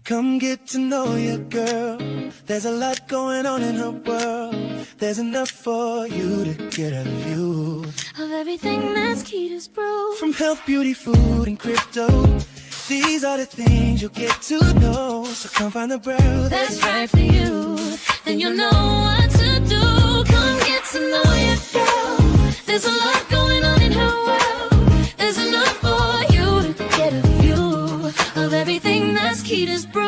Come get to know your girl. There's a lot going on in her world. There's enough for you to get a view of everything that's Keda's Brew. From health, beauty, food, and crypto, these are the things you'll get to know. So come find the brew that's right for you. Then you'll know what to do. Come get to know your girl. There's a lot going on in her world. There's enough for you to get a view of everything that's Keda's Brew.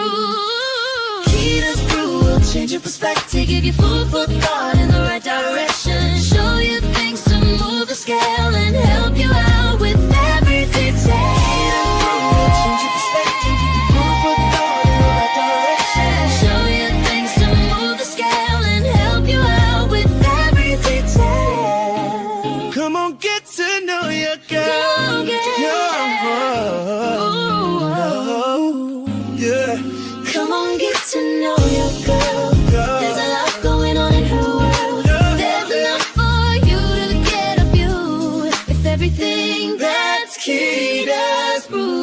Keda's Brew will change your perspective, give you food for thought in the right direction, show you things to move the scale and help you out with every detail. Change your perspective, give you food for thought in the right direction, show you things to move the scale and help you out with every detail. Come on, get to know your girl. Come on, get to Come on, get to know your girl. There's a lot going on in her world. There's enough for you to get a view. It's everything that's Keda's Brew.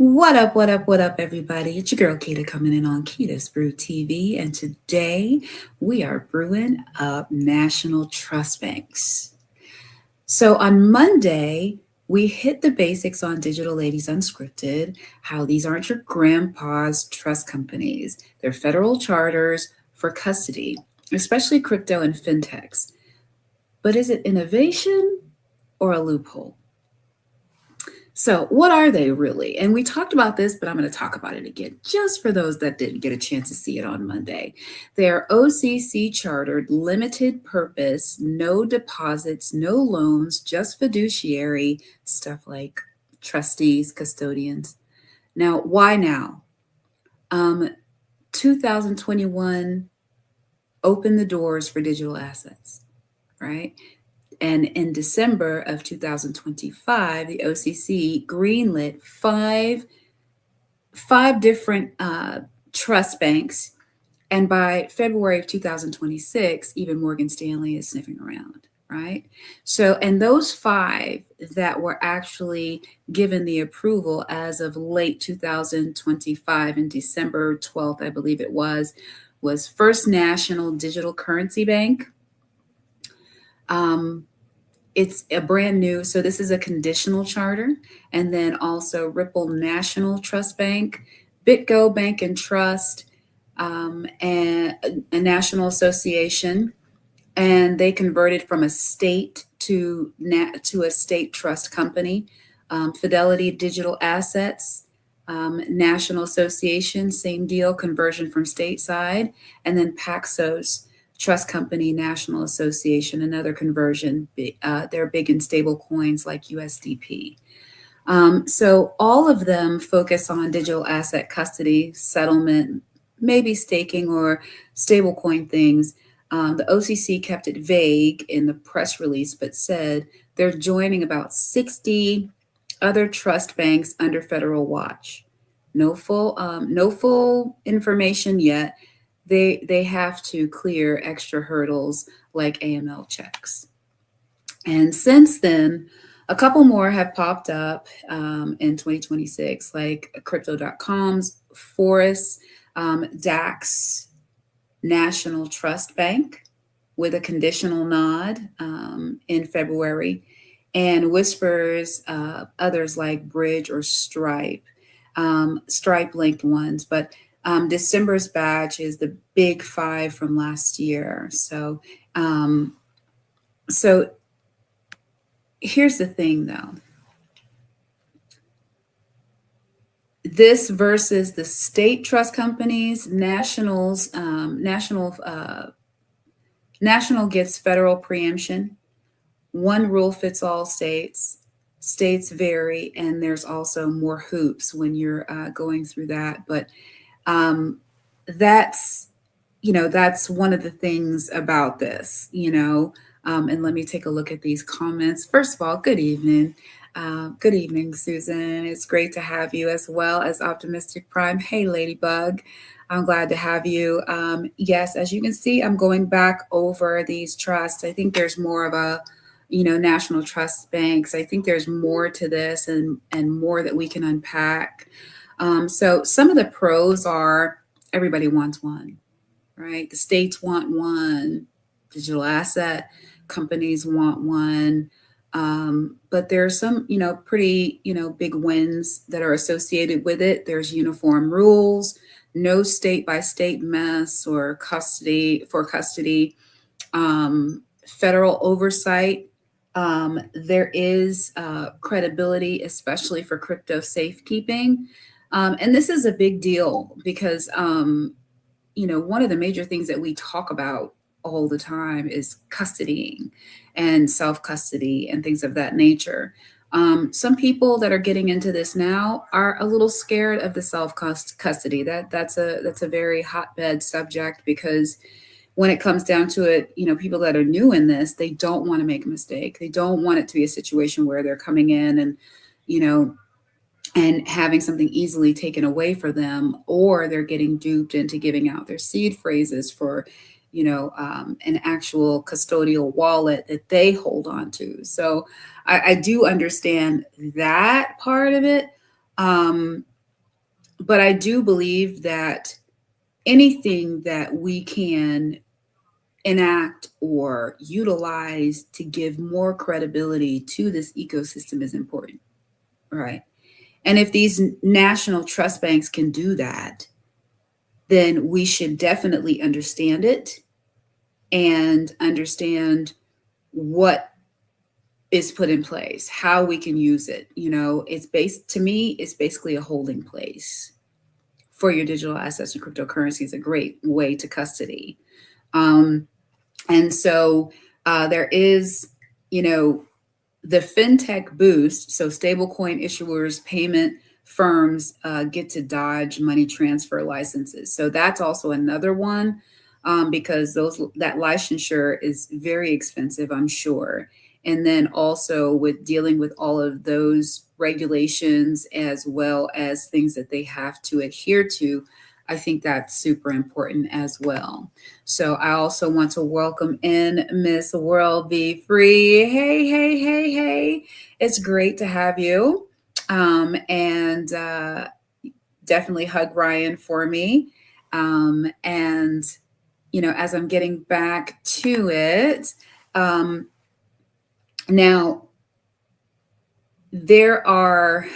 What up, what up, what up, everybody? It's your girl Keda coming in on Keda's Brew TV, and today we are brewing up national trust banks. So on Monday, we hit the basics on Digital Ladies Unscripted, how these aren't your grandpa's trust companies. They're federal charters for custody, especially crypto and fintechs. But is it innovation or a loophole? So what are they really? And we talked about this, but I'm going to talk about it again, just for those that didn't get a chance to see it on Monday. They are OCC chartered, limited purpose, no deposits, no loans, just fiduciary, stuff like trustees, custodians. Now, why now? 2021 opened the doors for digital assets, right? And in December of 2025, the OCC greenlit five different trust banks. And by February of 2026, even Morgan Stanley is sniffing around, right? So, and those five that were actually given the approval as of late 2025, in December 12th, I believe it was First National Digital Currency Bank. It's a brand new, so this is a conditional charter, and then also Ripple National Trust Bank, BitGo Bank and Trust, and a national association, and they converted from a state to a state trust company. Fidelity Digital Assets, National Association, same deal, conversion from stateside, and then Paxos Trust Company National Association, another conversion. They're big in stable coins like USDP. So all of them focus on digital asset custody, settlement, maybe staking or stable coin things. The OCC kept it vague in the press release, but said they're joining about 60 other trust banks under federal watch. No full information yet. They have to clear extra hurdles like AML checks. And since then, a couple more have popped up in 2026, like Crypto.com's Forest, DAX National Trust Bank with a conditional nod in February, and whispers others like Bridge or Stripe, Stripe-linked ones, but December's batch is the big five from last year. So here's the thing, though. This versus the state trust companies, National gets federal preemption. One rule fits all states. States vary, and there's also more hoops when you're going through that. But that's that's one of the things about this, and let me take a look at these comments. First of all, good evening. Good evening, Susan. It's great to have you, as well as Optimistic Prime. Hey, Ladybug. I'm glad to have you. Yes, as you can see, I'm going back over these trusts. I think there's more of a, national trust banks. I think there's more to this, and more that we can unpack. So some of the pros are everybody wants one, right? The states want one, digital asset companies want one. But there's some, pretty, big wins that are associated with it. There's uniform rules, no state by state mess or custody, federal oversight. There is credibility, especially for crypto safekeeping. And this is a big deal because one of the major things that we talk about all the time is custodying and self custody and things of that nature. Some people that are getting into this now are a little scared of the self custody. That's a very hotbed subject, because when it comes down to it, people that are new in this, they don't want to make a mistake. They don't want it to be a situation where they're coming in and having something easily taken away for them, or they're getting duped into giving out their seed phrases for, an actual custodial wallet that they hold on to. So I do understand that part of it. But I do believe that anything that we can enact or utilize to give more credibility to this ecosystem is important, right? And if these national trust banks can do that, then we should definitely understand it and understand what is put in place, how we can use it. To me, it's basically a holding place for your digital assets, and cryptocurrency is a great way to custody. And so there is, the fintech boost. So stablecoin issuers, payment firms get to dodge money transfer licenses. So that's also another one, because that licensure is very expensive, I'm sure. And then also with dealing with all of those regulations, as well as things that they have to adhere to, I think that's super important as well. So I also want to welcome in Miss World Be Free. Hey, hey, hey, hey. It's great to have you. And definitely hug Ryan for me. And, as I'm getting back to it, now, there are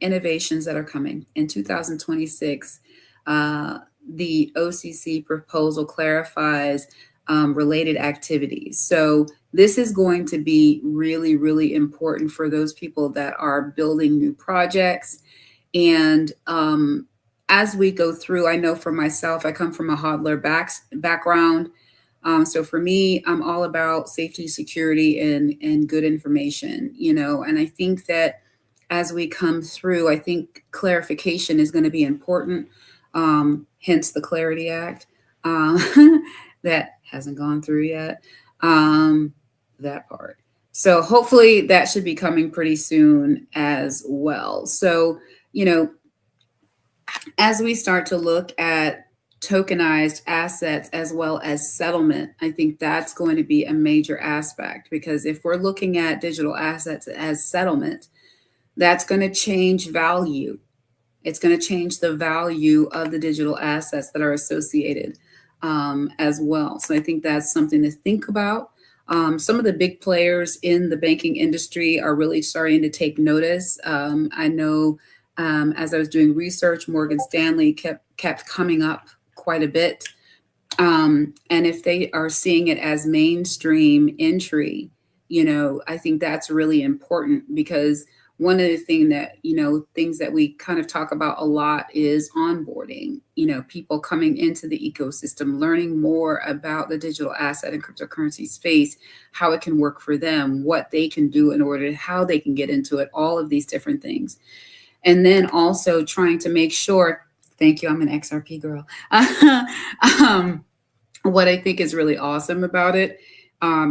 innovations that are coming in 2026. The OCC proposal clarifies related activities. So this is going to be really, really important for those people that are building new projects. And as we go through, I know for myself, I come from a hodler background. So for me, I'm all about safety, security, and good information, and I think that as we come through, I think clarification is going to be important. Hence the Clarity Act that hasn't gone through yet, that part. So hopefully that should be coming pretty soon as well. So, as we start to look at tokenized assets as well as settlement, I think that's going to be a major aspect, because if we're looking at digital assets as settlement, that's going to change value. It's going to change the value of the digital assets that are associated as well. So I think that's something to think about. Some of the big players in the banking industry are really starting to take notice. I know as I was doing research, Morgan Stanley kept coming up quite a bit. And if they are seeing it as mainstream entry, I think that's really important, because one of the things that we kind of talk about a lot is onboarding, people coming into the ecosystem, learning more about the digital asset and cryptocurrency space, how it can work for them, what they can do in order, how they can get into it, all of these different things. And then also trying to make sure Thank you. I'm an XRP girl. um, what I think is really awesome about it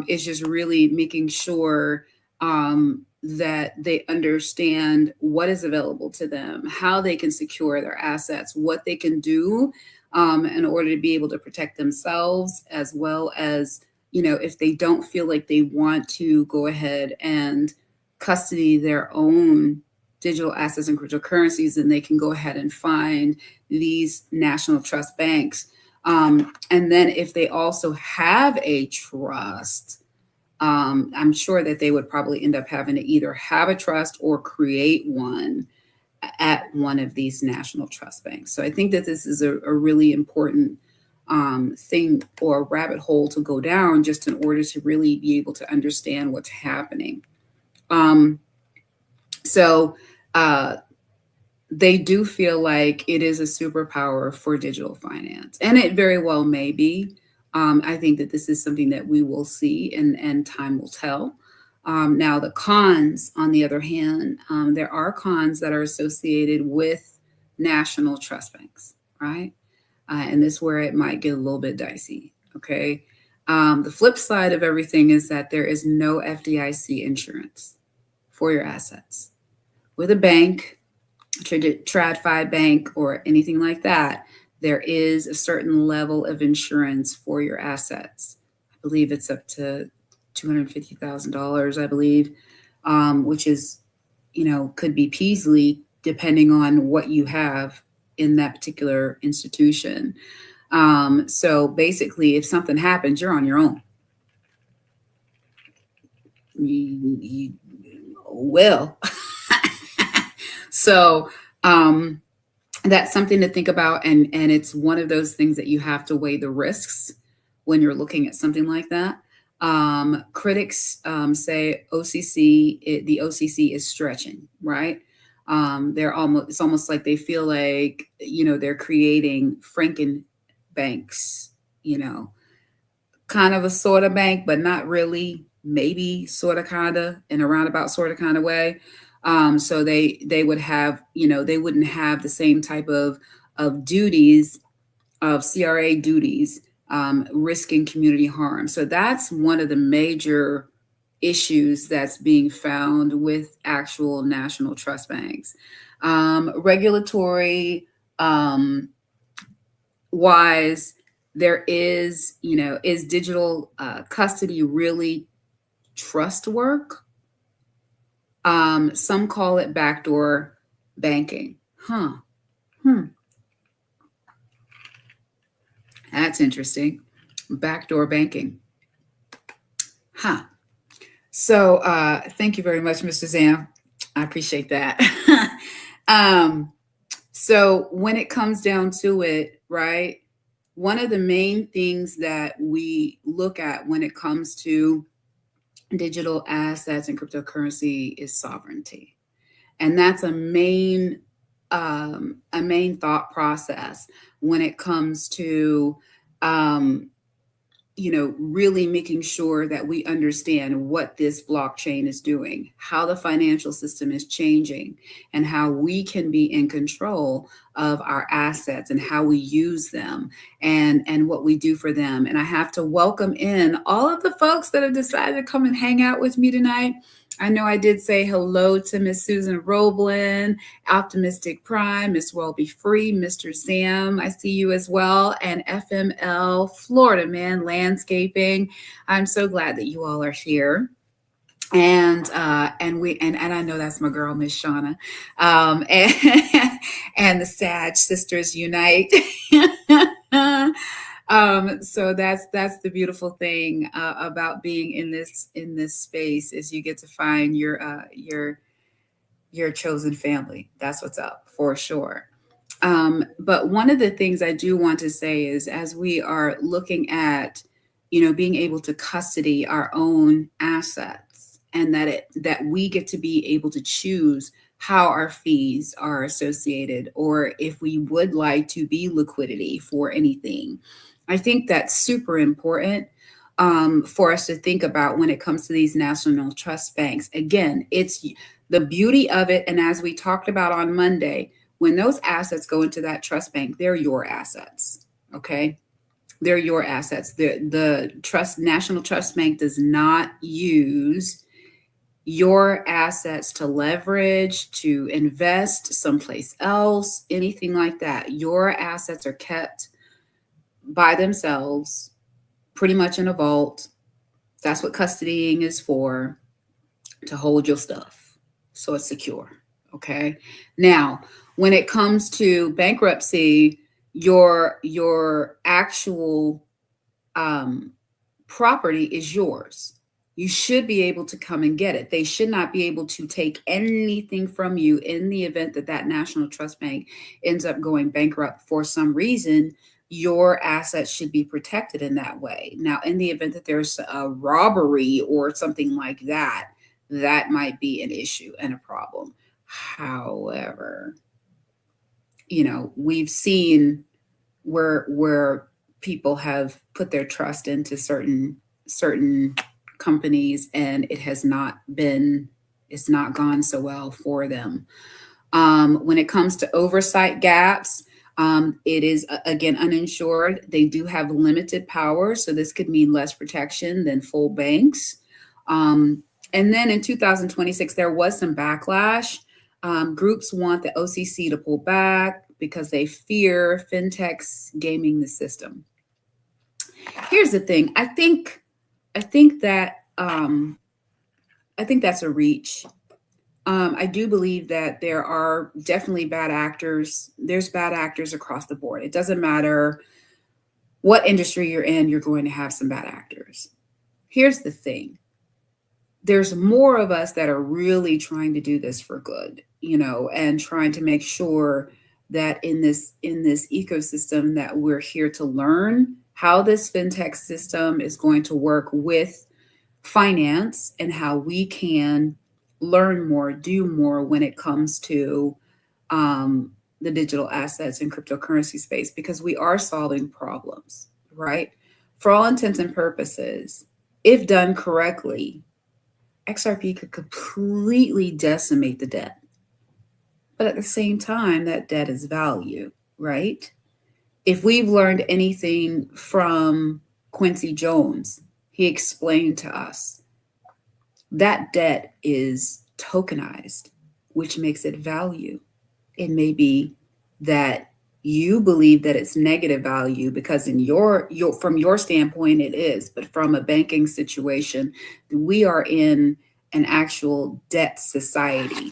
is just really making sure that they understand what is available to them, how they can secure their assets, what they can do in order to be able to protect themselves, as well as, if they don't feel like they want to go ahead and custody their own digital assets and cryptocurrencies, then they can go ahead and find these national trust banks. And then if they also have a trust, I'm sure that they would probably end up having to either have a trust or create one at one of these national trust banks. So I think that this is a really important thing or rabbit hole to go down, just in order to really be able to understand what's happening. So they do feel like it is a superpower for digital finance, and it very well may be. I think that this is something that we will see, and time will tell. Now, the cons, on the other hand, there are cons that are associated with national trust banks, right? And this is where it might get a little bit dicey, okay? The flip side of everything is that there is no FDIC insurance for your assets. With a bank, TradFi bank, or anything like that, there is a certain level of insurance for your assets. I believe it's up to $250,000, I believe, which is, could be Peasley depending on what you have in that particular institution. So basically, if something happens, you're on your own. You will. So that's something to think about. And it's one of those things that you have to weigh the risks when you're looking at something like that. Critics say the OCC is stretching, right? It's almost like they feel like, they're creating Franken banks, kind of a sort of bank, but not really, maybe sort of, kind of, in a roundabout sort of kind of way. So they would have, they wouldn't have the same type of duties, of CRA duties, risking community harm. So that's one of the major issues that's being found with actual national trust banks. Regulatory wise, there is, is digital custody really trust work? Some call it backdoor banking. That's interesting. Backdoor banking. So thank you very much, Mr. Zam. I appreciate that. So when it comes down to it, right, one of the main things that we look at when it comes to digital assets and cryptocurrency is sovereignty. And that's a main thought process when it comes to, really making sure that we understand what this blockchain is doing, how the financial system is changing, and how we can be in control of our assets and how we use them and what we do for them. And I have to welcome in all of the folks that have decided to come and hang out with me tonight. I know I did say hello to Miss Susan Roblin, Optimistic Prime, Miss Welby Free, Mr. Sam, I see you as well, and FML Florida Man Landscaping. I'm so glad that you all are here. And I know that's my girl, Miss Shauna, and the Sag Sisters Unite. So that's the beautiful thing about being in this space, is you get to find your chosen family. That's what's up for sure. But one of the things I do want to say is, as we are looking at, being able to custody our own assets, and that we get to be able to choose how our fees are associated, or if we would like to be liquidity for anything. I think that's super important for us to think about when it comes to these national trust banks. Again, it's the beauty of it. And as we talked about on Monday, when those assets go into that trust bank, they're your assets. Okay. They're your assets. The National Trust Bank does not use your assets to leverage, to invest someplace else, anything like that. Your assets are kept by themselves, pretty much in a vault. That's what custodying is for, to hold your stuff so it's secure. Okay. Now, when it comes to bankruptcy, your actual property is yours. You should be able to come and get it. They should not be able to take anything from you in the event that that National Trust Bank ends up going bankrupt for some reason. Your assets should be protected in that way. Now, in the event that there's a robbery or something like that, that might be an issue and a problem. However, we've seen where people have put their trust into certain companies, and it's not gone so well for them. When it comes to oversight gaps, it is again uninsured. They do have limited power, so this could mean less protection than full banks. And then in 2026, there was some backlash. Groups want the OCC to pull back because they fear fintechs gaming the system. Here's the thing. I think that's a reach. I do believe that there are definitely bad actors. There's bad actors across the board. It doesn't matter what industry you're in, you're going to have some bad actors. Here's the thing. There's more of us that are really trying to do this for good, and trying to make sure that in this ecosystem that we're here to learn how this fintech system is going to work with finance and how we can learn more, do more when it comes to the digital assets and cryptocurrency space, because we are solving problems, right? For all intents and purposes, if done correctly, XRP could completely decimate the debt. But at the same time, that debt is value, right? If we've learned anything from Quincy Jones, he explained to us that debt is tokenized, which makes it value. It may be that you believe that it's negative value because from your standpoint it is, but from a banking situation, we are in an actual debt society.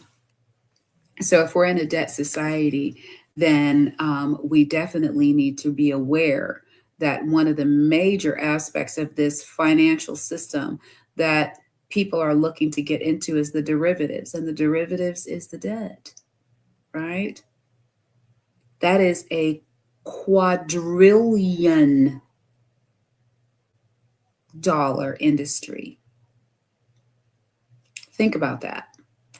So if we're in a debt society, then we definitely need to be aware that one of the major aspects of this financial system that people are looking to get into is the derivatives, and the derivatives is the debt, right? That is a $250 billion industry. Think about that.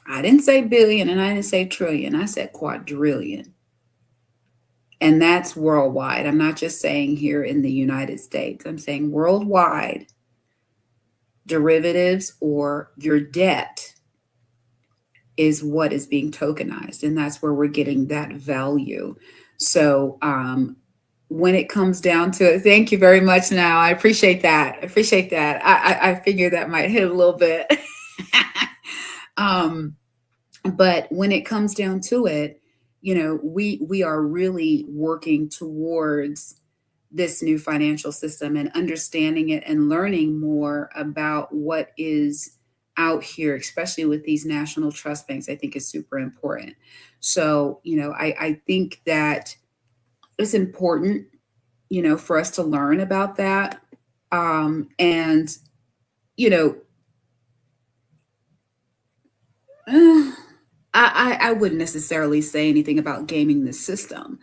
I didn't say billion and I didn't say trillion. I said quadrillion. And that's worldwide. I'm not just saying here in the United States. I'm saying worldwide. Derivatives or your debt is what is being tokenized. And that's where we're getting that value. So when it comes down to it, thank you very much now. I appreciate that. I figured that might hit a little bit. But when it comes down to it, we are really working towards this new financial system and understanding it and learning more about what is out here, especially with these national trust banks, I think is super important. So, I think that it's important, for us to learn about that. I wouldn't necessarily say anything about gaming the system,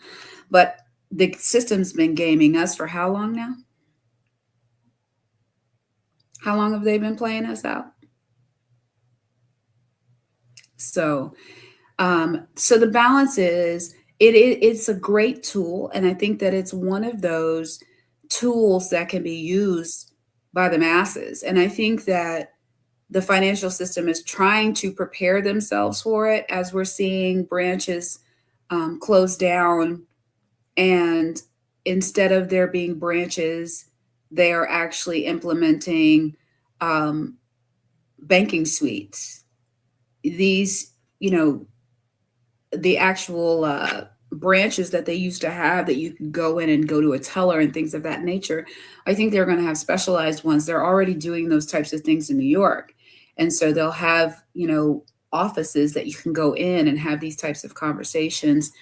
but the system's been gaming us for how long now? How long have they been playing us out? So the balance is it's a great tool, and I think that it's one of those tools that can be used by the masses. And I think that the financial system is trying to prepare themselves for it, as we're seeing branches closed down, and instead of there being branches, they are actually implementing um, banking suites. These, the actual branches that they used to have that you could go in and go to a teller and things of that nature. I think they're going to have specialized ones. They're already doing those types of things in New York. And so they'll have, offices that you can go in and have these types of conversations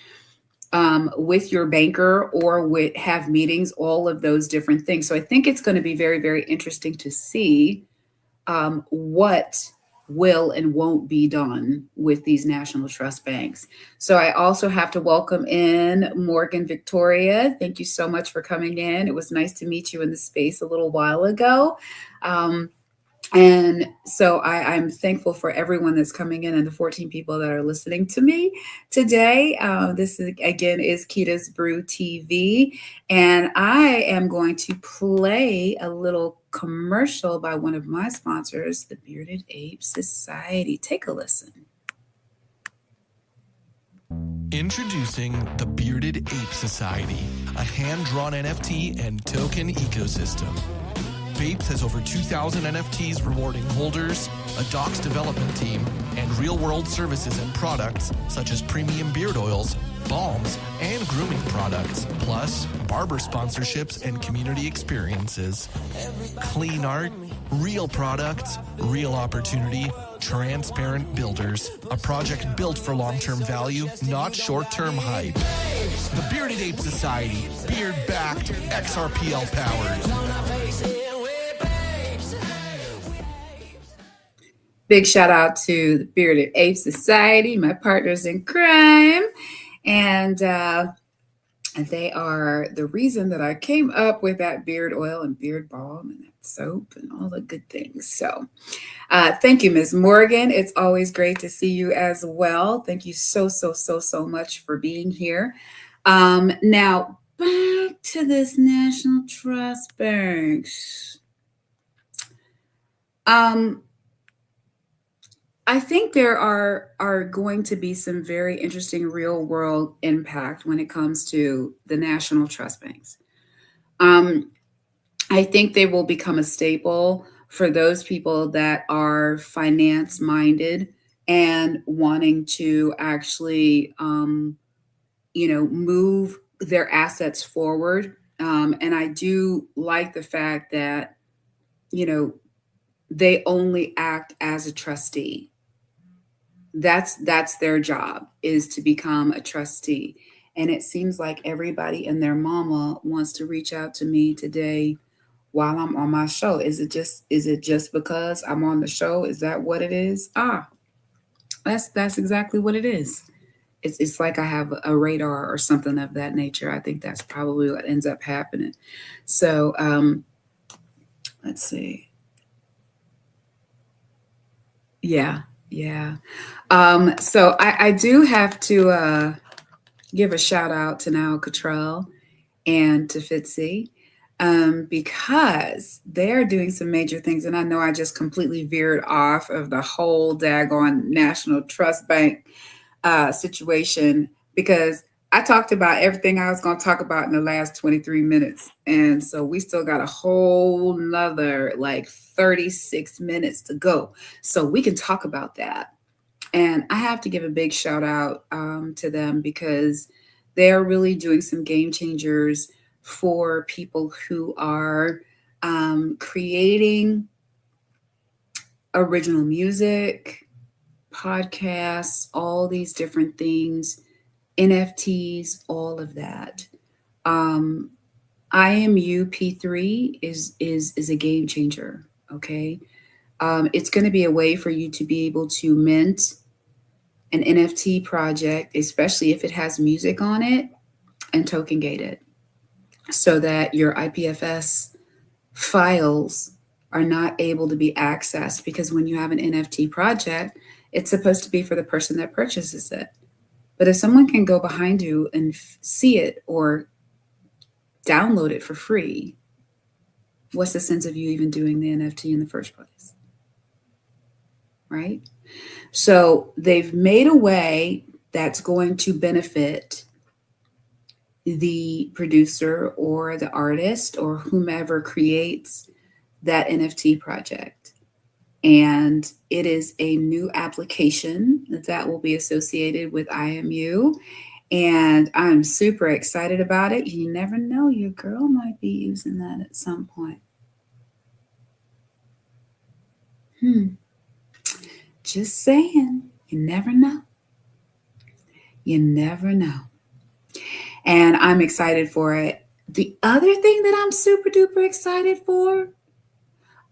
with your banker, or have meetings, all of those different things. So I think it's going to be very, very interesting to see what will and won't be done with these national trust banks. So I also have to welcome in Morgan Victoria. Thank you so much for coming in. It was nice to meet you in the space a little while ago. And so I'm thankful for everyone that's coming in and the 14 people that are listening to me today. This is, again, is Keda's Brew TV. And I am going to play a little commercial by one of my sponsors, the Bearded Ape Society. Take a listen. Introducing the Bearded Ape Society, a hand-drawn NFT and token ecosystem. Vapes has over 2,000 NFTs rewarding holders, a docs development team, and real-world services and products such as premium beard oils, balms, and grooming products, plus barber sponsorships and community experiences. Clean art, real products, real opportunity, transparent builders. A project built for long-term value, not short-term hype. The Bearded Ape Society, beard-backed, XRPL powered. Big shout out to the Bearded Ape Society, my partners in crime. And they are the reason that I came up with that beard oil and beard balm and that soap and all the good things. So thank you, Ms. Morgan. It's always great to see you as well. Thank you so much for being here. Now, back to this National Trust Banks. I think there are going to be some very interesting real world impact when it comes to the national trust banks. I think they will become a staple for those people that are finance minded and wanting to actually, move their assets forward. And I do like the fact that, they only act as a trustee. That's their job, is to become a trustee. And it seems like everybody and their mama wants to reach out to me today while I'm on my show. Is it just because I'm on the show? Is that what it is? That's exactly what it is. It's like I have a radar or something of that nature. I think that's probably what ends up happening. So let's see. Yeah. So I do have to give a shout out to Now Cottrell and to Fitzy because they're doing some major things. And I know I just completely veered off of the whole daggone National Trust Bank situation, because I talked about everything I was going to talk about in the last 23 minutes. And so we still got a whole nother 36 minutes to go. So we can talk about that. And I have to give a big shout out to them, because they're really doing some game changers for people who are creating original music, podcasts, all these different things, NFTs, all of that. IMU P3 is a game changer. Okay. It's going to be a way for you to be able to mint an NFT project, especially if it has music on it, and token gate it so that your IPFS files are not able to be accessed. Because when you have an NFT project, it's supposed to be for the person that purchases it. But if someone can go behind you and see it or download it for free, what's the sense of you even doing the NFT in the first place? Right? So they've made a way that's going to benefit the producer or the artist or whomever creates that NFT project. And it is a new application that will be associated with IMU. And I'm super excited about it. You never know, your girl might be using that at some point. Just saying, you never know. You never know. And I'm excited for it. The other thing that I'm super duper excited for,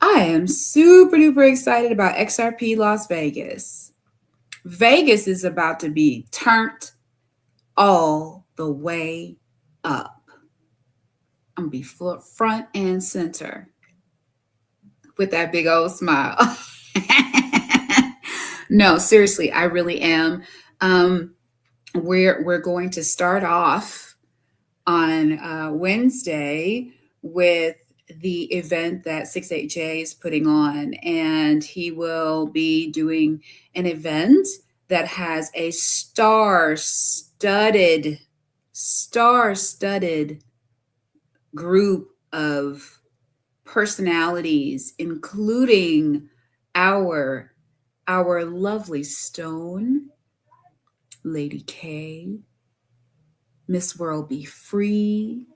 I am super duper excited about XRP Las Vegas. Vegas is about to be turned all the way up. I'm going to be front and center with that big old smile. No, seriously, I really am. We're going to start off on Wednesday with the event that 68J is putting on, and he will be doing an event that has a star-studded group of personalities, including our lovely Stone, Lady K, Miss World Be Free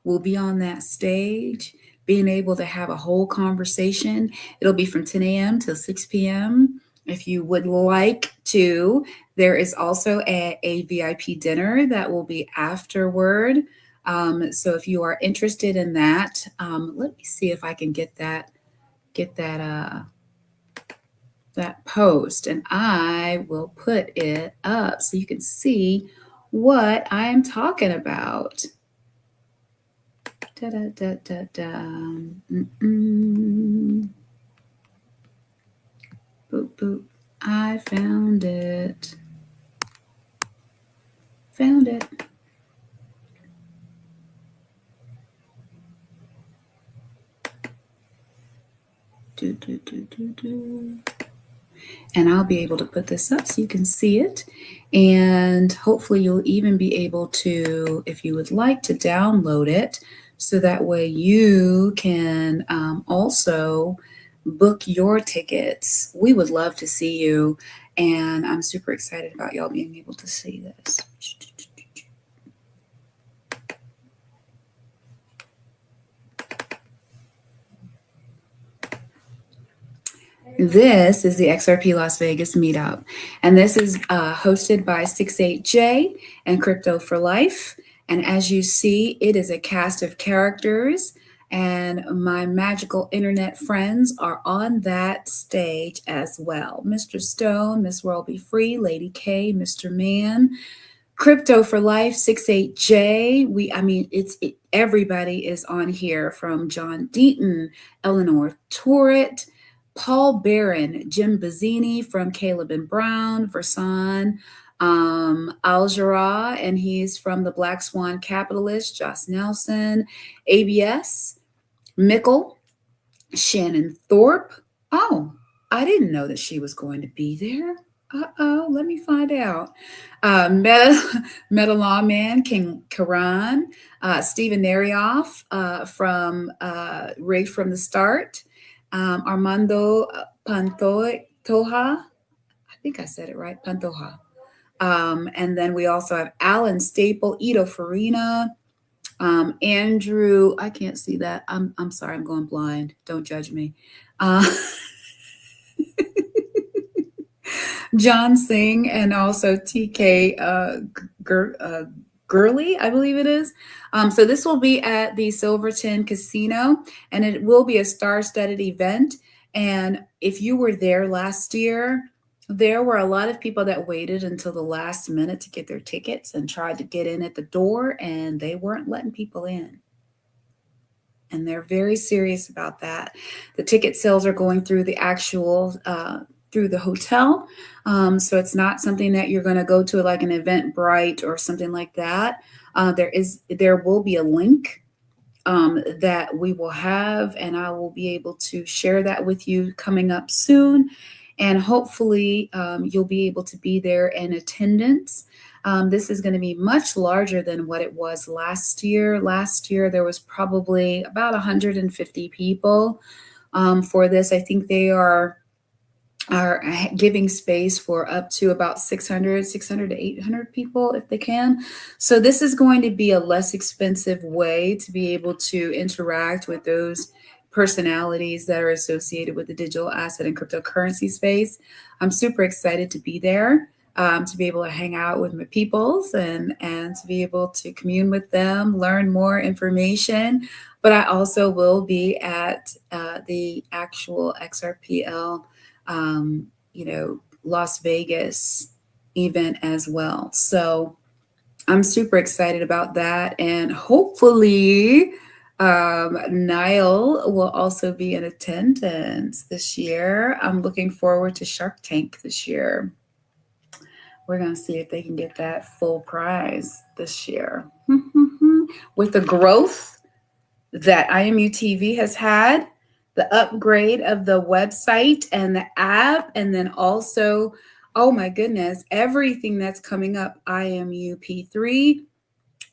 will be on that stage, being able to have a whole conversation. It'll be from 10 a.m. till 6 p.m. If you would like to, there is also a VIP dinner that will be afterward. So if you are interested in that, let me see if I can get that post, and I will put it up so you can see what I am talking about. Boop, boop. I found it. Found it. And I'll be able to put this up so you can see it. And hopefully you'll even be able to, if you would like to download it, so that way you can also book your tickets. We would love to see you. And I'm super excited about y'all being able to see this. This is the XRP Las Vegas meetup, and this is hosted by 68J and Crypto for Life. And as you see, it is a cast of characters, and my magical internet friends are on that stage as well. Mr. Stone, Miss World Be Free, Lady K, Mr. Man, Crypto for Life, 68J. Everybody is on here, from John Deaton, Eleanor Torrett, Paul Barron, Jim Bazzini from Caleb and Brown, Versan, Al-Jarrah, and he's from the Black Swan Capitalist, Joss Nelson, ABS, Mickle, Shannon Thorpe. Oh, I didn't know that she was going to be there. Uh-oh, let me find out. Meta Lawman, King Karan, Stephen Narioff from Right from the Start, Armando Pantoja, I think I said it right, Pantoja. And then we also have Alan Staple, Ito Farina, Andrew, I can't see that. I'm sorry, I'm going blind. Don't judge me. John Singh, and also TK Gurley, I believe it is. So this will be at the Silverton Casino, and it will be a star-studded event. And if you were there last year, there were a lot of people that waited until the last minute to get their tickets and tried to get in at the door, and they weren't letting people in. And they're very serious about that. The ticket sales are going through the actual through the hotel. So it's not something that you're going to go to like an Eventbrite or something like that. There will be a link that we will have, and I will be able to share that with you coming up soon. and hopefully you'll be able to be there in attendance. This is going to be much larger than what it was last year. Last year, there was probably about 150 people for this. I think they are giving space for up to about 600 to 800 people if they can. So this is going to be a less expensive way to be able to interact with those personalities that are associated with the digital asset and cryptocurrency space. I'm super excited to be there, to be able to hang out with my peoples and to be able to commune with them, learn more information. But I also will be at the actual XRPL Las Vegas event as well. So I'm super excited about that. And hopefully Niall will also be in attendance this year. I'm looking forward to Shark Tank this year. We're going to see if they can get that full prize this year. With the growth that IMU TV has had, the upgrade of the website and the app, and then also, oh my goodness, everything that's coming up, IMU P3.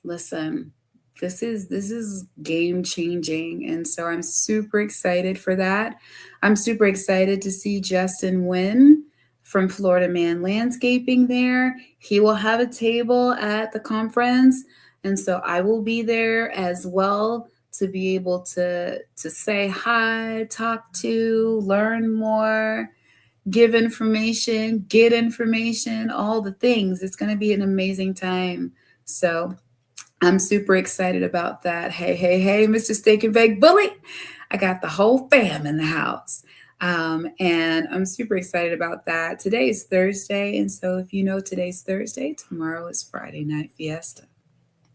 Listen, this is game changing. And so I'm super excited for that. I'm super excited to see Justin Wynn from Florida Man Landscaping there. He will have a table at the conference. And so I will be there as well to be able to say hi, talk to, learn more, give information, get information, all the things. It's going to be an amazing time. So I'm super excited about that. Hey, Mr. Steak and Bake Bully. I got the whole fam in the house. And I'm super excited about that. Today is Thursday. And so if you know today's Thursday, tomorrow is Friday Night Fiesta.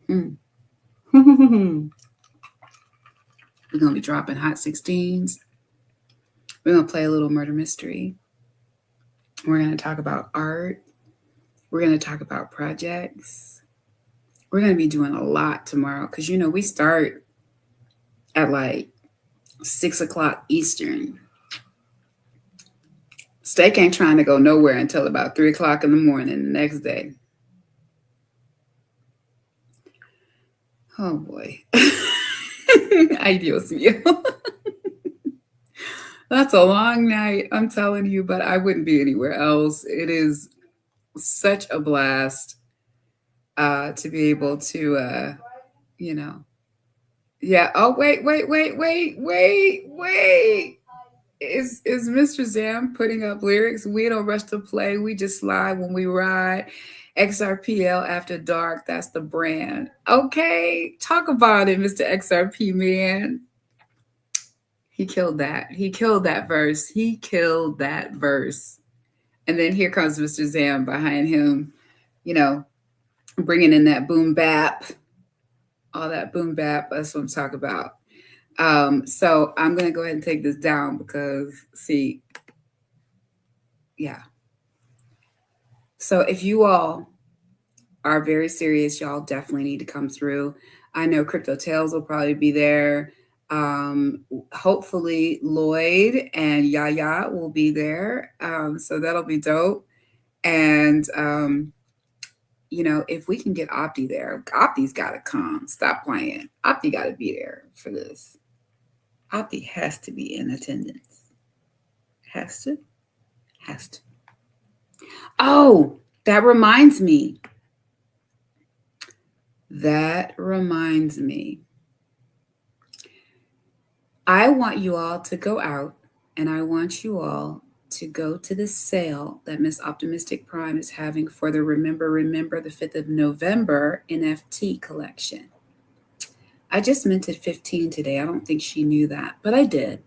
We're going to be dropping hot 16s. We're going to play a little murder mystery. We're going to talk about art. We're going to talk about projects. We're going to be doing a lot tomorrow because, we start at like 6 o'clock Eastern. Steak ain't trying to go nowhere until about 3 o'clock in the morning the next day. Oh, boy. Ay, Dios mío. That's a long night, I'm telling you, but I wouldn't be anywhere else. It is such a blast to be able to, Yeah. Oh, wait. Is Mr. Zam putting up lyrics? We don't rush to play. We just slide when we ride. XRPL After Dark. That's the brand. Okay. Talk about it, Mr. XRP, man. He killed that. He killed that verse. And then here comes Mr. Zam behind him, bringing in that boom bap. All that boom bap. That's what I'm talking about. So I'm going to go ahead and take this down because, yeah. So if you all are very serious, y'all definitely need to come through. I know Crypto Tales will probably be there. Hopefully Lloyd and Yaya will be there. So that'll be dope. And, if we can get Opti there, Opti's got to come. Stop playing. Opti got to be there for this. Opti has to be in attendance. Has to. Oh, that reminds me. I want you all to go out and I want you all to go to the sale that Miss Optimistic Prime is having for the Remember the 5th of November NFT collection. I just minted 15 today. I don't think she knew that, but I did.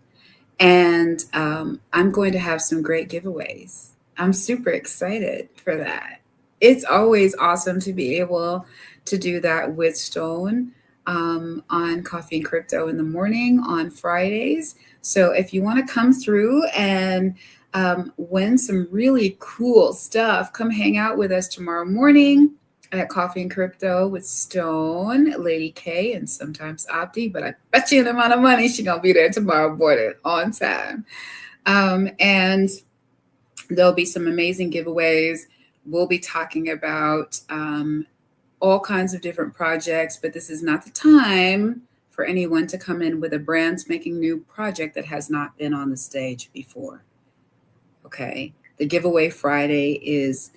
And I'm going to have some great giveaways. I'm super excited for that. It's always awesome to be able to do that with Stone on Coffee and Crypto in the morning on Fridays. So if you want to come through and win some really cool stuff, come hang out with us tomorrow morning at Coffee and Crypto with Stone, Lady K, and sometimes Opti, but I bet you an amount of money she's going to be there tomorrow morning on time. And There'll be some amazing giveaways. We'll be talking about all kinds of different projects, but this is not the time for anyone to come in with a brand spanking new project that has not been on the stage before. Okay. The giveaway Friday is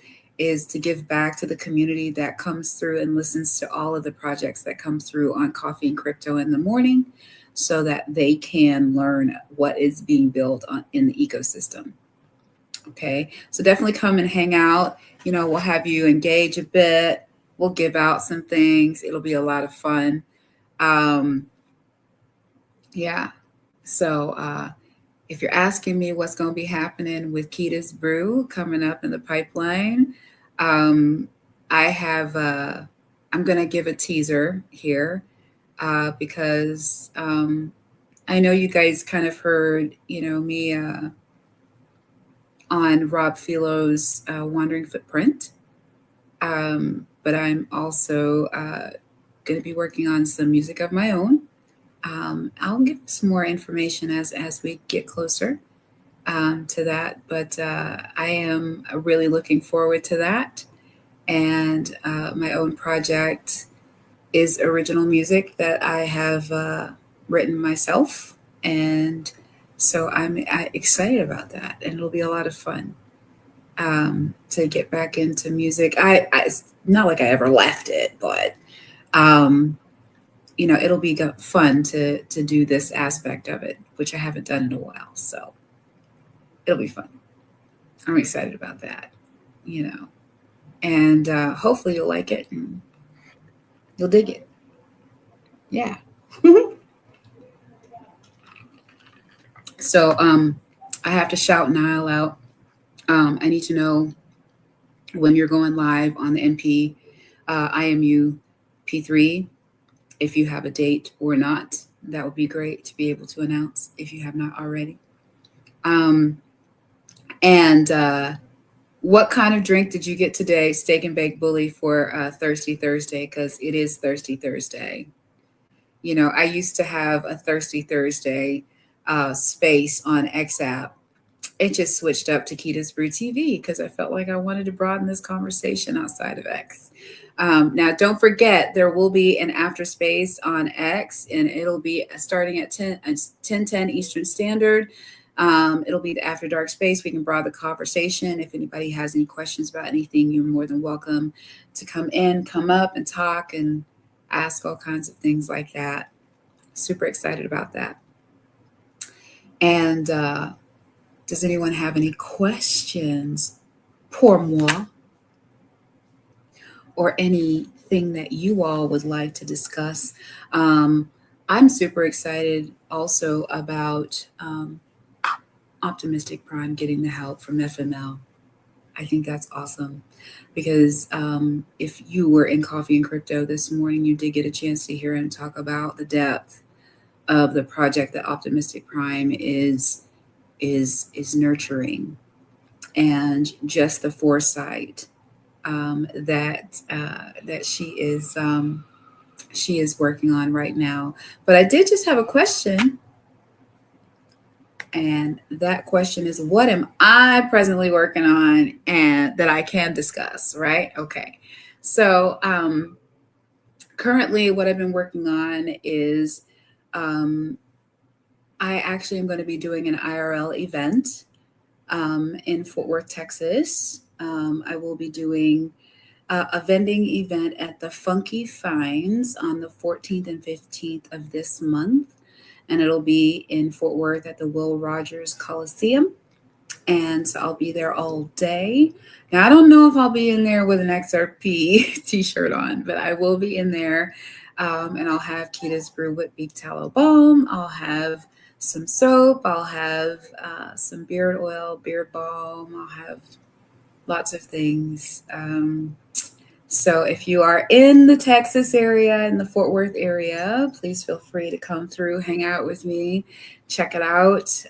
to give back to the community that comes through and listens to all of the projects that come through on Coffee and Crypto in the morning so that they can learn what is being built in the ecosystem. Okay. So definitely come and hang out. We'll have you engage a bit. We'll give out some things. It'll be a lot of fun. Yeah. So if you're asking me what's going to be happening with Keda's Brew coming up in the pipeline, I have, I'm going to give a teaser here because I know you guys kind of heard, me on Rob Philo's Wandering Footprint. But I'm also going to be working on some music of my own. I'll give some more information as we get closer to that, but I am really looking forward to that. And my own project is original music that I have written myself, and so I'm excited about that, and it'll be a lot of fun to get back into music. It's not like I ever left it, but it'll be fun to do this aspect of it, which I haven't done in a while. So it'll be fun. I'm excited about that, and hopefully you'll like it and you'll dig it. Yeah. So I have to shout Niall out. I need to know when you're going live on the NP IMU P3, if you have a date or not. That would be great to be able to announce if you have not already. And what kind of drink did you get today, Steak and Bake Bully, for Thirsty Thursday? Because it is Thirsty Thursday. I used to have a Thirsty Thursday space on XApp. It just switched up to Keda's Brew TV because I felt like I wanted to broaden this conversation outside of X. Now, don't forget, there will be an after space on X, and it'll be starting at 10:10 Eastern Standard. It'll be the After Dark space. We can broaden the conversation. If anybody has any questions about anything, you're more than welcome to come up and talk and ask all kinds of things like that. Super excited about that. And does anyone have any questions pour moi, or anything that you all would like to discuss? I'm super excited also about Optimistic Prime getting the help from FML. I think that's awesome because if you were in Coffee and Crypto this morning, you did get a chance to hear him talk about the depth of the project that Optimistic Prime is nurturing, and just the foresight that she is working on right now. But I did just have a question. And that question is, what am I presently working on and that I can discuss, right? Okay. So currently what I've been working on is I actually am going to be doing an IRL event in Fort Worth, Texas. I will be doing a vending event at the Funky Finds on the 14th and 15th of this month. And it'll be in Fort Worth at the Will Rogers Coliseum. And so I'll be there all day. Now, I don't know if I'll be in there with an XRP t-shirt on, but I will be in there. And I'll have Keda's Brew with beef tallow balm. I'll have some soap. I'll have some beard oil, beard balm. I'll have lots of things. So if you are in the Texas area, in the Fort Worth area, please feel free to come through, hang out with me, check it out.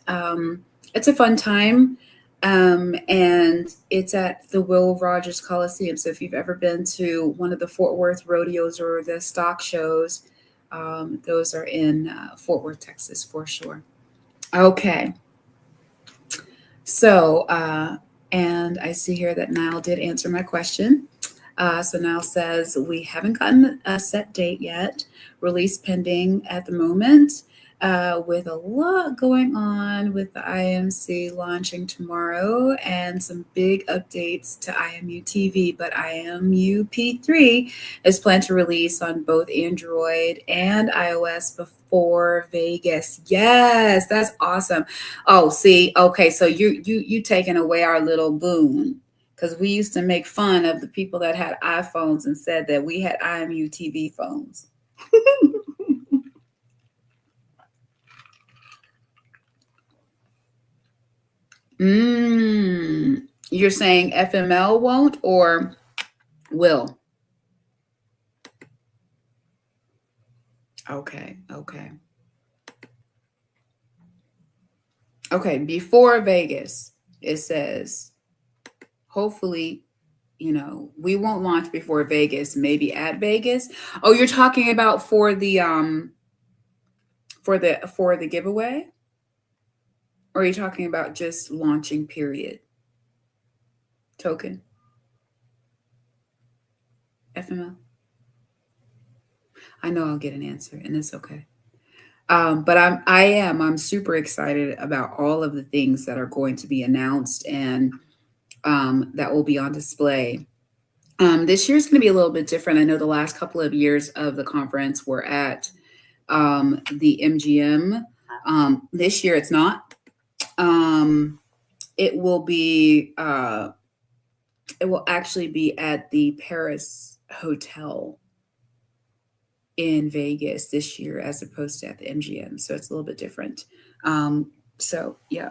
It's a fun time, and it's at the Will Rogers Coliseum. So if you've ever been to one of the Fort Worth rodeos or the stock shows, those are in Fort Worth, Texas, for sure. Okay. So And I see here that Niall did answer my question. So Niall says, we haven't gotten a set date yet, release pending at the moment, with a lot going on with the IMC launching tomorrow and some big updates to IMU TV. But IMU P3 is planned to release on both Android and iOS before Vegas. Yes, that's awesome. Oh, see, okay, so you taking away our little boon, because we used to make fun of the people that had iPhones and said that we had IMU TV phones. You're saying FML won't or will? Okay, okay. Okay, before Vegas, it says hopefully, we won't launch before Vegas, maybe at Vegas. Oh, you're talking about for the giveaway? Or are you talking about just launching period? Token? FML? I know I'll get an answer and it's okay. But I'm super excited about all of the things that are going to be announced and that will be on display. This year's going to be a little bit different. I know the last couple of years of the conference were at the MGM. This year it's not. It will be. It will actually be at the Paris Hotel in Vegas this year, as opposed to at the MGM. So it's a little bit different. So yeah.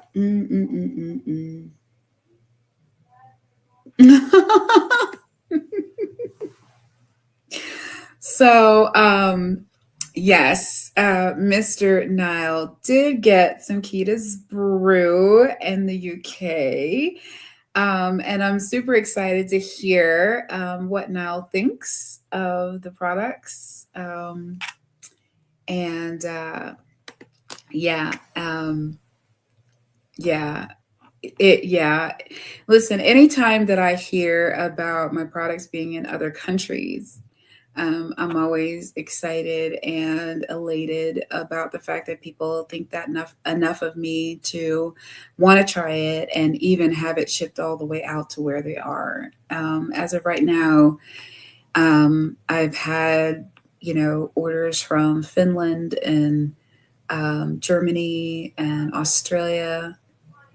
So, yes, Mr. Nile did get some Keda's Brew in the UK. And I'm super excited to hear what Nile thinks of the products. And yeah, yeah. Yeah. Listen, anytime that I hear about my products being in other countries, I'm always excited and elated about the fact that people think that enough of me to want to try it and even have it shipped all the way out to where they are. As of right now, I've had orders from Finland and Germany and Australia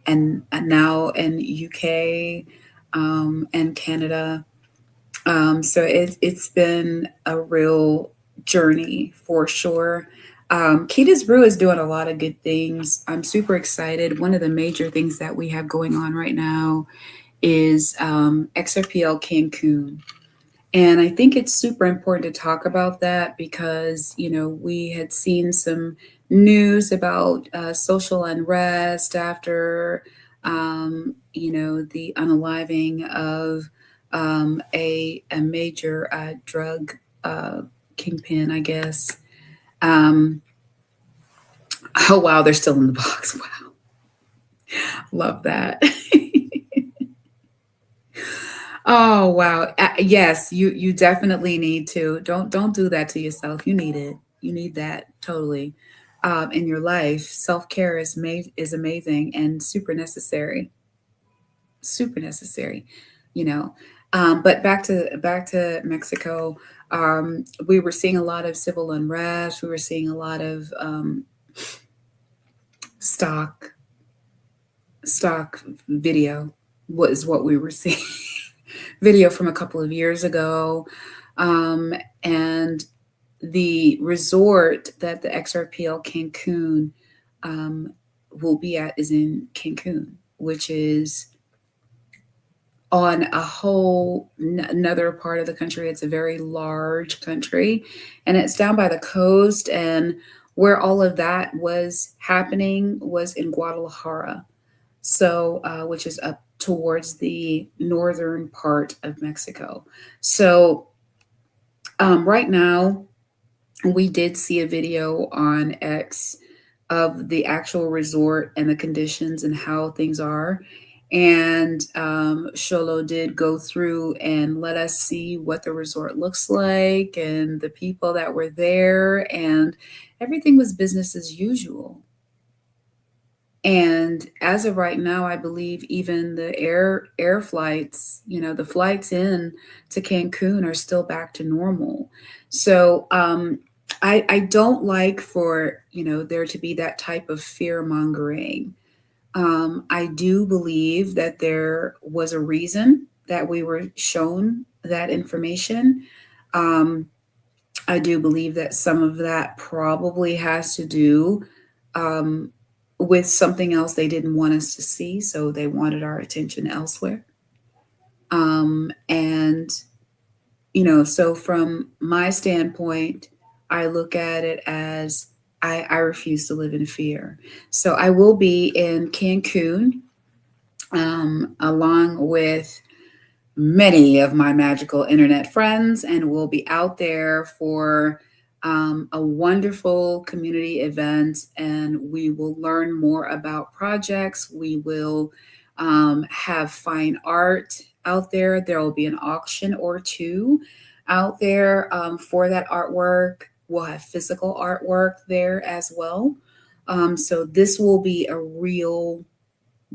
and now in UK and Canada. So it's been a real journey for sure. Keda's Brew is doing a lot of good things. I'm super excited. One of the major things that we have going on right now is XRPL Cancun. And I think it's super important to talk about that because, we had seen some news about social unrest after, the unaliving of a major drug kingpin, I guess. Oh, wow, they're still in the box. Wow. Love that. Oh, wow. Yes, you definitely need to. Don't do that to yourself. You need it. You need that totally in your life. Self-care is amazing and super necessary. Super necessary, you know. But back to Mexico, we were seeing a lot of civil unrest. We were seeing a lot of stock video was what we were seeing. Video from a couple of years ago. And the resort that the XRPL Cancun will be at is in Cancun, which is on a whole another part of the country. It's a very large country and it's down by the coast. And where all of that was happening was in Guadalajara. So, which is up towards the northern part of Mexico. So, right now, we did see a video on X of the actual resort and the conditions and how things are. And Sholo did go through and let us see what the resort looks like and the people that were there, and everything was business as usual. And as of right now, I believe even the air flights, the flights in to Cancun are still back to normal. So I don't like for there to be that type of fear mongering. I do believe that there was a reason that we were shown that information. Um, I do believe that some of that probably has to do um, with something else they didn't want us to see, so they wanted our attention elsewhere. And, so from my standpoint, I look at it as I refuse to live in fear. So I will be in Cancun along with many of my magical internet friends, and we'll be out there for a wonderful community event. And we will learn more about projects. We will have fine art out there. There will be an auction or two out there for that artwork. We'll have physical artwork there as well. So this will be a real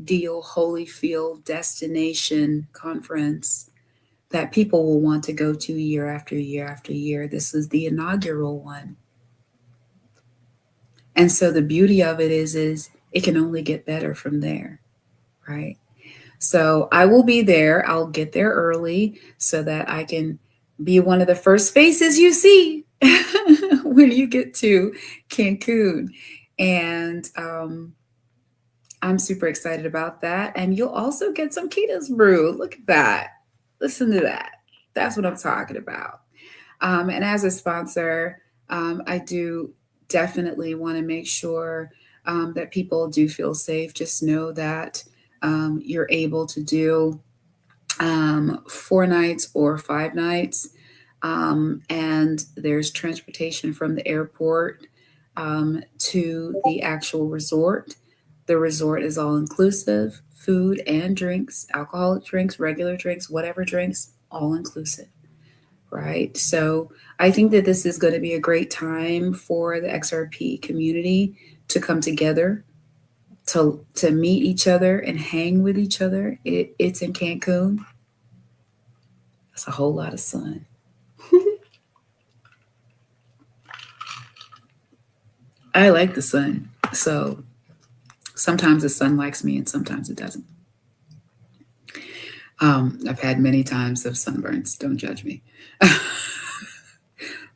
deal Holyfield destination conference that people will want to go to year after year after year. This is the inaugural one. And so the beauty of it is it can only get better from there, right? So I will be there. I'll get there early so that I can be one of the first faces you see when you get to Cancun. And I'm super excited about that. And you'll also get some Keda's Brew. Look at that. Listen to that. That's what I'm talking about. And as a sponsor, I do definitely want to make sure that people do feel safe. Just know that you're able to do 4 nights or 5 nights. And there's transportation from the airport to the actual resort. The resort is all inclusive, food and drinks, alcoholic drinks, regular drinks, whatever drinks, all inclusive, right? So I think that this is going to be a great time for the XRP community to come together, to meet each other and hang with each other. It's in Cancun. That's a whole lot of sun. I like the sun. So sometimes the sun likes me and sometimes it doesn't. I've had many times of sunburns. Don't judge me.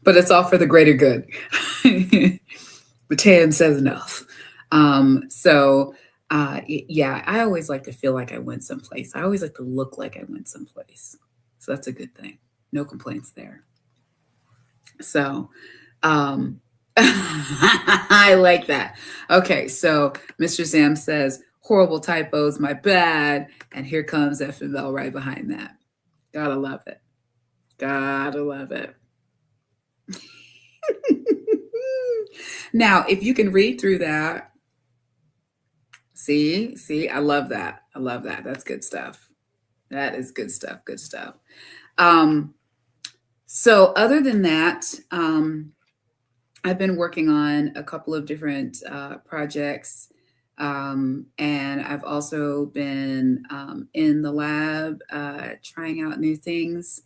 But it's all for the greater good. The tan says enough. Yeah, I always like to feel like I went someplace. I always like to look like I went someplace. So that's a good thing. No complaints there. So I like that. Okay, so Mr. Sam says, horrible typos, my bad. And here comes FML right behind that. Gotta love it. Gotta love it. Now, if you can read through that, see, I love that. I love that. That's good stuff. That is good stuff. Good stuff. So other than that, I've been working on a couple of different projects. And I've also been in the lab trying out new things.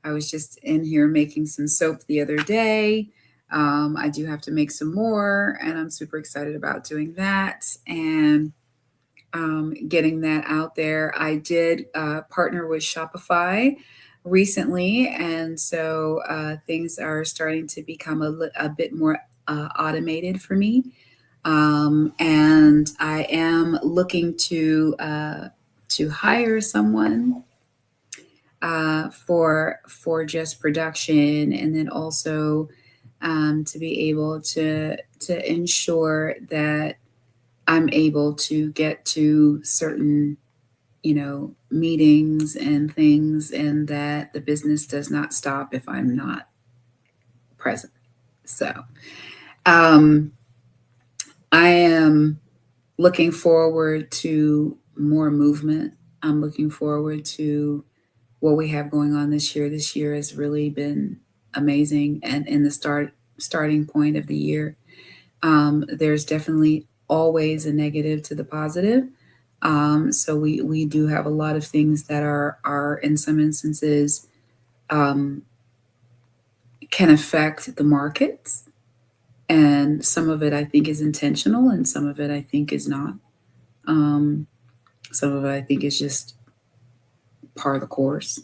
I was just in here making some soap the other day. I do have to make some more, and I'm super excited about doing that and getting that out there. I did partner with Shopify recently, and so things are starting to become a bit more automated for me. And I am looking to hire someone for just production, and then also to be able to ensure that I'm able to get to certain meetings and things, and that the business does not stop if I'm not present. So I am looking forward to more movement I'm looking forward to what we have going on this year. This year has really been amazing, and in the starting point of the year, there's definitely always a negative to the positive. So we do have a lot of things that are in some instances um, can affect the markets, and some of it I think is intentional, and some of it I think is not. Um, some of it I think is just part of the course.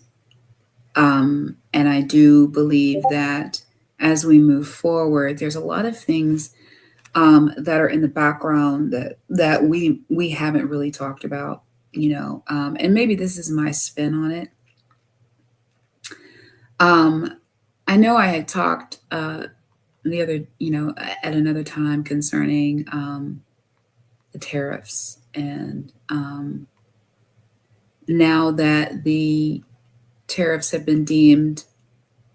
And I do believe that as we move forward, there's a lot of things that are in the background that we haven't really talked about, and maybe this is my spin on it. Um, I know I had talked the other, at another time concerning the tariffs, and now that the tariffs have been deemed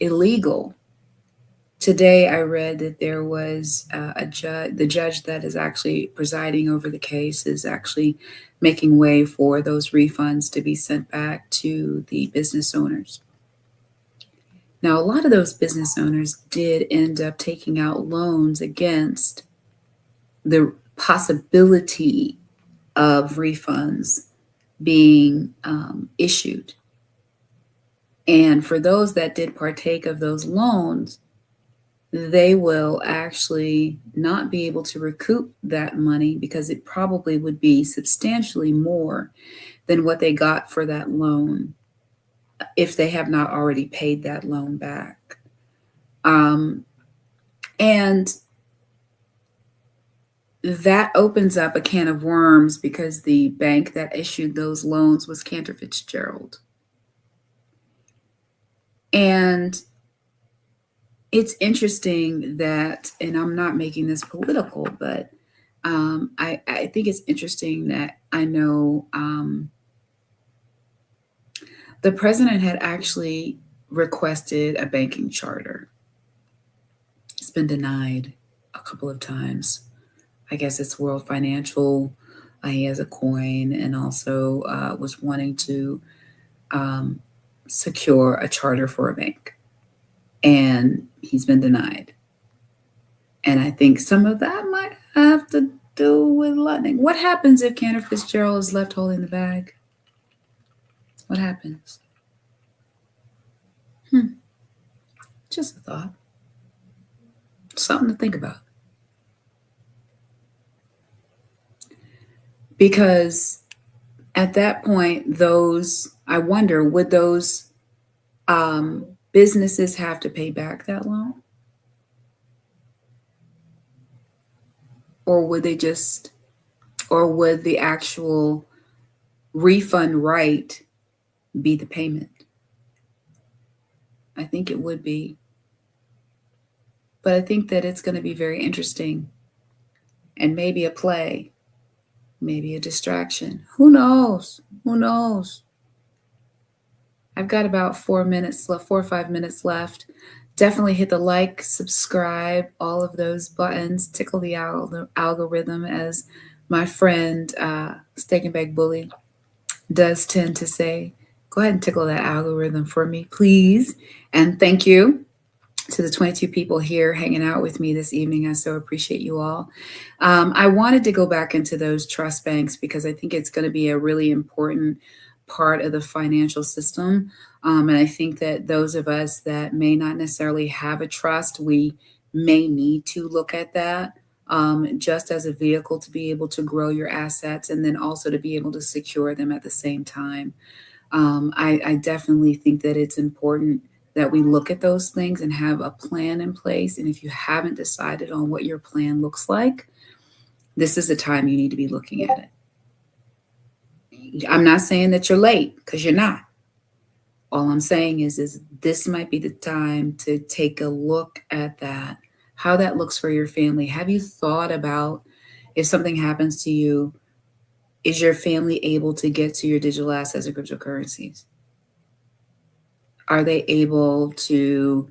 illegal. Today, I read that there was a judge, the judge that is actually presiding over the case is actually making way for those refunds to be sent back to the business owners. Now, a lot of those business owners did end up taking out loans against the possibility of refunds being issued. And for those that did partake of those loans, they will actually not be able to recoup that money because it probably would be substantially more than what they got for that loan if they have not already paid that loan back. And that opens up a can of worms because the bank that issued those loans was Cantor Fitzgerald. And it's interesting that, and I'm not making this political, but I think it's interesting that I know the president had actually requested a banking charter. It's been denied a couple of times. I guess it's World Financial. He has a coin, and also was wanting to secure a charter for a bank. And he's been denied. And I think some of that might have to do with lightning. What happens if Cantor Fitzgerald is left holding the bag? What happens? Just a thought. Something to think about. Because at that point, I wonder, would those businesses have to pay back that loan? Or would the actual refund right be the payment? I think it would be. But I think that it's going to be very interesting, and maybe a play, maybe a distraction. Who knows? Who knows? I've got about 4 or 5 minutes left. Definitely hit the like, subscribe, all of those buttons, tickle the algorithm, as my friend Steak and Bake Bully does tend to say. Go ahead and tickle that algorithm for me, please. And thank you to the 22 people here hanging out with me this evening. I so appreciate you all. I wanted to go back into those trust banks because I think it's going to be a really important part of the financial system. And I think that those of us that may not necessarily have a trust, we may need to look at that just as a vehicle to be able to grow your assets, and then also to be able to secure them at the same time. I definitely think that it's important that we look at those things and have a plan in place. And if you haven't decided on what your plan looks like, this is the time you need to be looking at it. I'm not saying that you're late, because you're not. All I'm saying is this might be the time to take a look at that, how that looks for your family. Have you thought about, if something happens to you, is your family able to get to your digital assets and cryptocurrencies? Are they able to,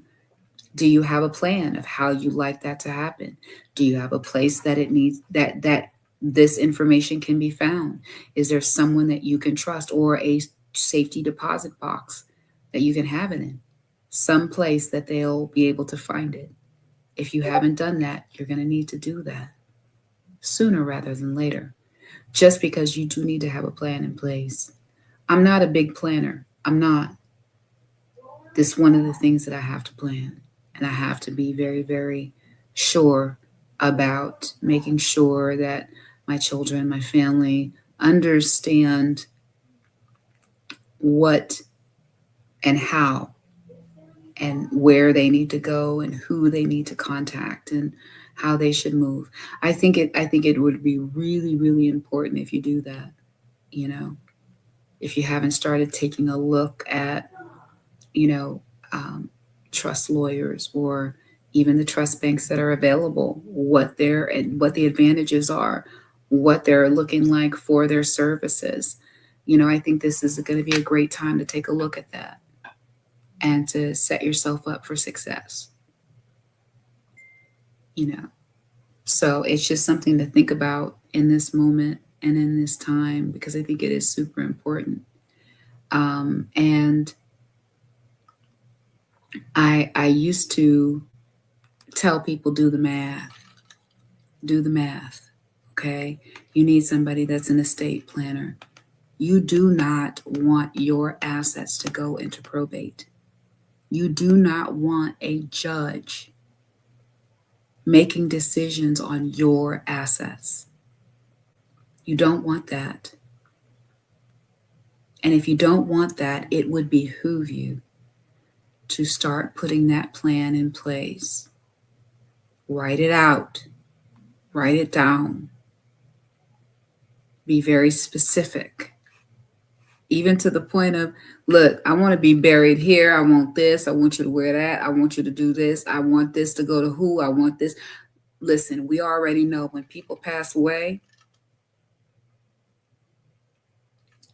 do you have a plan of how you like that to happen? Do you have a place that it needs, that this information can be found. Is there someone that you can trust, or a safety deposit box that you can have it in? Some place that they'll be able to find it. If you haven't done that, you're going to need to do that sooner rather than later, just because you do need to have a plan in place. I'm not a big planner. I'm not. This is one of the things that I have to plan, and I have to be very, very sure about making sure that my children, my family understand what and how and where they need to go and who they need to contact and how they should move. I think it would be really, really important if you do that. You know, if you haven't started taking a look at, trust lawyers or even the trust banks that are available, what the advantages are, what they're looking like for their services. I think this is going to be a great time to take a look at that and to set yourself up for success. So it's just something to think about in this moment and in this time, because I think it is super important. And I used to tell people, do the math, okay? You need somebody that's an estate planner. You do not want your assets to go into probate. You do not want a judge making decisions on your assets. You don't want that. And if you don't want that, it would behoove you to start putting that plan in place. Write it out. Write it down. Be very specific. Even to the point of, look, I want to be buried here. I want this. I want you to wear that. I want you to do this. I want this to go to who. I want this. Listen, we already know when people pass away,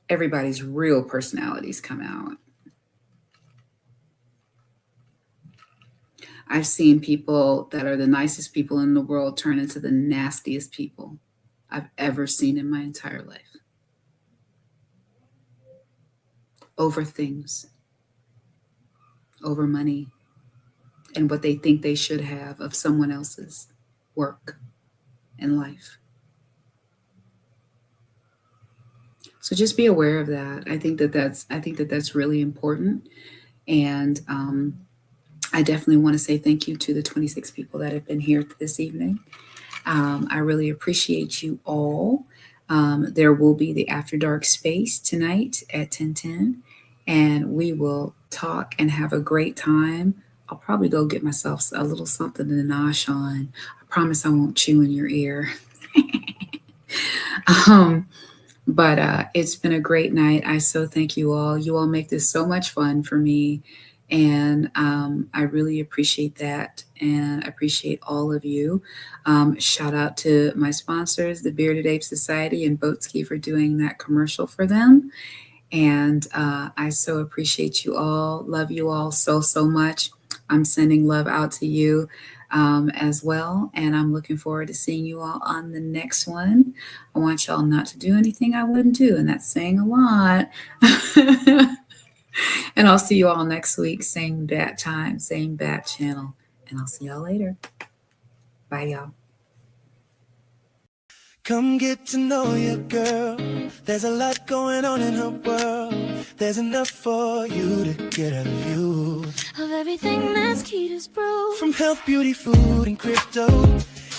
everybody's real personalities come out. I've seen people that are the nicest people in the world turn into the nastiest people I've ever seen in my entire life. Over things, over money, and what they think they should have of someone else's work and life. So just be aware of that. I think that's really important. And I definitely want to say thank you to the 26 people that have been here this evening. I really appreciate you all. There will be the After Dark space tonight at 10:10, and we will talk and have a great time. I'll probably go get myself a little something to nosh on. I promise I won't chew in your ear. But it's been a great night. I so thank you all. You all make this so much fun for me. And I really appreciate that. And I appreciate all of you. Shout out to my sponsors, the Bearded Ape Society and Boatski, for doing that commercial for them. And I so appreciate you all. Love you all so, so much. I'm sending love out to you as well. And I'm looking forward to seeing you all on the next one. I want y'all not to do anything I wouldn't do. And that's saying a lot. And I'll see you all next week. Same bat time, same bat channel. And I'll see y'all later. Bye, y'all. Come get to know your girl. There's a lot going on in her world. There's enough for you to get a view Of everything that's Keda's Brew. from health, beauty, food, and crypto.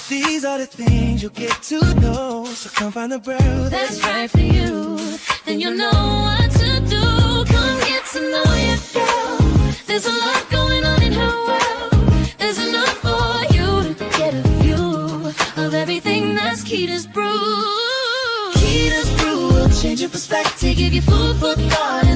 These are the things you'll get to know. So come find the brew That's right for you. Then you'll know what to do. Come get to know your girl. There's a lot going on in her world. There's enough for you to get a view of everything that's Keda's Brew. Keda's Brew will change your perspective. To give you food for thought